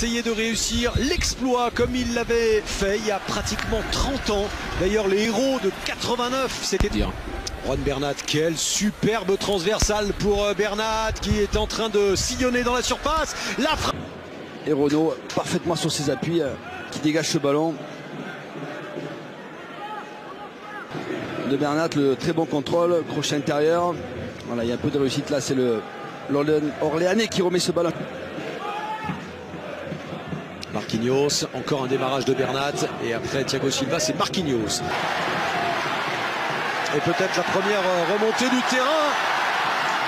essayer de réussir l'exploit comme il l'avait fait il y a pratiquement 30 ans. D'ailleurs, les héros de 89, c'était dire. Juan Bernat, quel superbe transversale pour Bernat qui est en train de sillonner dans la surface. La frappe. Et Renaud parfaitement sur ses appuis qui dégage ce ballon. De Bernat, le très bon contrôle, crochet intérieur. Voilà, il y a un peu de réussite là, c'est l'Orléanais qui remet ce ballon. Marquinhos, encore un démarrage de Bernat et après Thiago Silva, c'est Marquinhos. Et peut-être la première remontée du terrain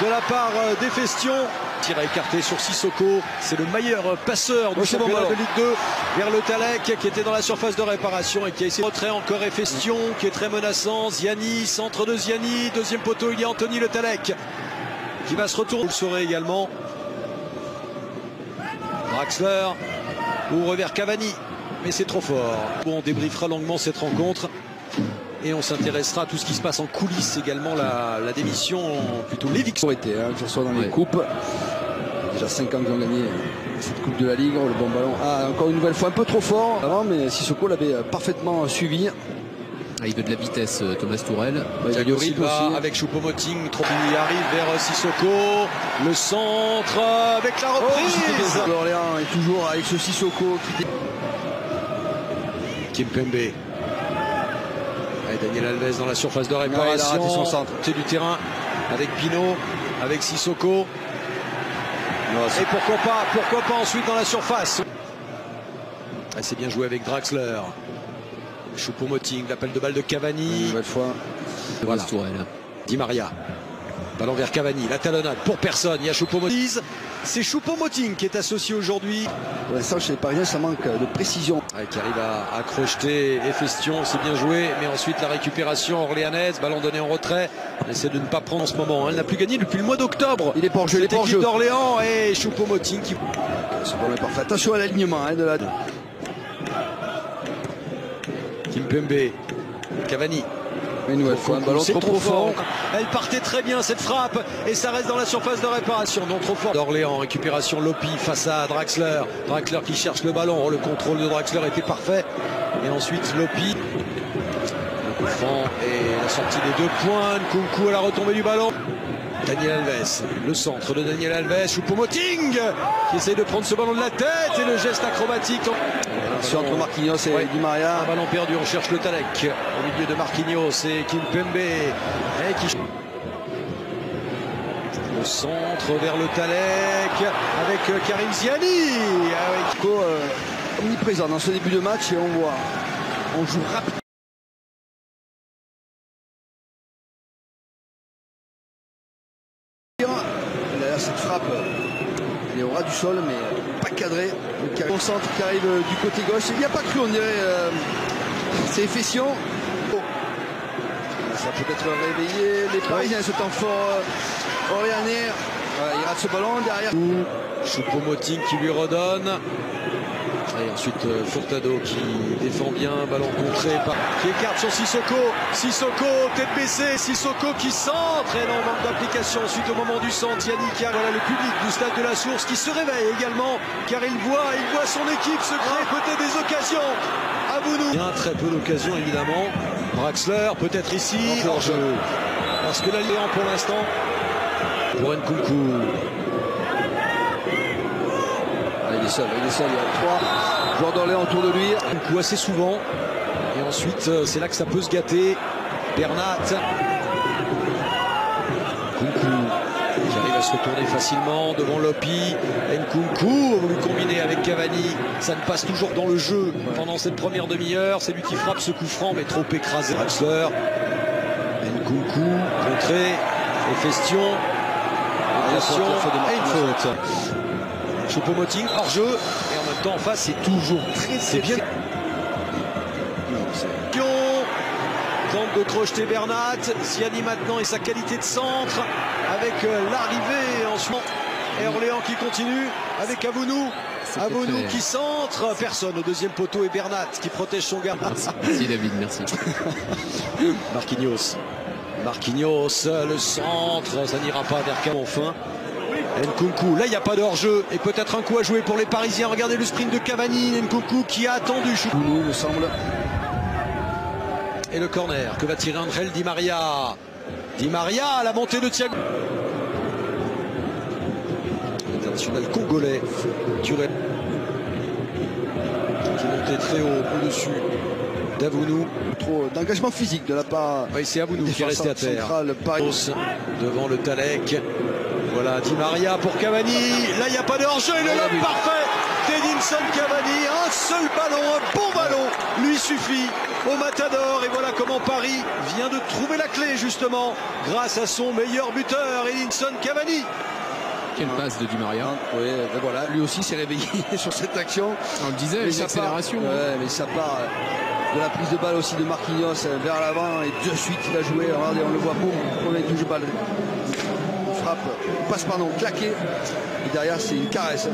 de la part d'Efestion. Tir à écarter sur Sissoko, c'est le meilleur passeur du championnat de Ligue 2 vers le Talek qui était dans la surface de réparation et qui a essayé de retrait encore Efestion qui est très menaçant. Ziani, centre de Ziani, deuxième poteau, il y a Anthony Le Talek qui va se retourner. Vous le saurez également. Draxler ouvre vers Cavani, mais c'est trop fort. Bon, on débriefera longuement cette rencontre. Et on s'intéressera à tout ce qui se passe en coulisses également, la démission, plutôt l'éviction. Que ce soit dans les coupes. Déjà 5 ans qu'ils ont gagné cette coupe de la Ligue. Le bon ballon. Ah, encore une nouvelle fois un peu trop fort avant, mais Sissoko l'avait parfaitement suivi. Il veut de la vitesse, Thomas Tourelle. Thiago Silva avec Choupo-Moting, il arrive vers Sissoko, le centre avec la reprise. L'Orléans est toujours avec ce Sissoko qui... Kimpembe. Daniel Alves dans la surface de réparation. Il a raté son centre. Du terrain avec Pino, avec Sissoko. Et pourquoi pas ensuite dans la surface. C'est bien joué avec Draxler. Choupo-Moting, l'appel de balle de Cavani. Une nouvelle fois. Voilà. Di Maria. Ballon vers Cavani, la talonnade pour personne. Il y a Choupo-Moting. C'est Choupo-Moting qui est associé aujourd'hui. Pour l'instant, chez les Parisiens, ça manque de précision. Qui arrive à crocheter Efestion, c'est bien joué. Mais ensuite, la récupération orléanaise, ballon donné en retrait. Elle essaie de ne pas prendre en ce moment. Elle n'a plus gagné depuis le mois d'octobre. Il est pas en jeu, il est pas en jeu. d'Orléans et Choupo-Moting qui. Ce ballon est parfait. Attention à l'alignement de la. Kimpembe, Cavani. Une nouvelle fois, un ballon trop profond. Elle partait très bien cette frappe et ça reste dans la surface de réparation, donc trop fort. D'Orléans, récupération Lopi face à Draxler. Draxler qui cherche le ballon. Le contrôle de Draxler était parfait. Et ensuite Lopi. Le coup franc et la sortie des 2 points. Nkunku à la retombée du ballon. Daniel Alves, le centre de Daniel Alves. Choupo-Moting qui essaye de prendre ce ballon de la tête et le geste acrobatique. Sur entre Marquinhos et Di Maria. Un ballon perdu, on cherche le Talek au milieu de Marquinhos et Kimpembe. Le centre vers le Talek avec Karim Ziani. Omniprésent dans ce début de match et on joue rapidement. D'ailleurs, cette frappe, elle est au ras du sol, mais pas cadré. Bon centre qui arrive du côté gauche. Il n'y a pas cru, on dirait. C'est Efestion. Ça peut être réveillé. Les Parisiens, ce temps fort orléanais. Il rate ce ballon derrière. Choupo-Moting qui lui redonne. Et ensuite Furtado qui défend bien, ballon contré qui écarte sur Sissoko. Sissoko, tête baissée, Sissoko qui centre et non, manque d'application. Ensuite au moment du centre, Yannick, voilà le public du stade de la Source qui se réveille également car il voit son équipe se créer peut-être des occasions. Abounou. Il y a très peu d'occasions évidemment. Draxler peut-être ici hors jeu. Parce que là Léon pour l'instant pour Nkunku. Il est seul, il y a 3 joueurs d'Orléans autour de lui. Un coup assez souvent. Et ensuite, c'est là que ça peut se gâter. Bernat. Nkunku. Qui arrive à se retourner facilement devant Lopi. Nkunku a voulu combiner avec Cavani. Ça ne passe toujours dans le jeu pendant cette première demi-heure. C'est lui qui frappe ce coup franc, mais trop écrasé. Draxler. Nkunku. Contré. Efestion. Et une faute. Choupo-Moting hors jeu et en même temps en face c'est toujours c'est bien. Tente de crocheter Bernat. Ziani maintenant et sa qualité de centre avec l'arrivée ensuite et Orléans qui continue avec Abounou. Abounou qui centre, personne au deuxième poteau et Bernat qui protège son gars. Merci David, merci. Marquinhos, le centre, ça n'ira pas vers Cam enfin. Nkunku, là il n'y a pas de hors-jeu et peut-être un coup à jouer pour les Parisiens. Regardez le sprint de Cavani, Nkunku qui a attendu. Nous, il me semble. Et le corner que va tirer Angel Di Maria. Di Maria à la montée de Thiago. L'international congolais Duré qui montait très haut au-dessus d'Avounou. Trop d'engagement physique de la part. Oui, c'est Avounou qui est resté à terre. Devant le Talek. Voilà Di Maria pour Cavani. Là il n'y a pas de hors-jeu et le lob parfait d'Edinson Cavani. Un seul ballon, un bon ballon lui suffit au Matador. Et voilà comment Paris vient de trouver la clé justement grâce à son meilleur buteur Edinson Cavani. Quelle passe de Di Maria. Oui, ben voilà, lui aussi s'est réveillé sur cette action. On le disait, mais une accélération. Ouais, mais ça part de la prise de balle aussi de Marquinhos vers l'avant et de suite il a joué. Regardez, on le voit, boum, premier touche de balle. Frappe, passe pardon, claqué. Et derrière c'est une caresse.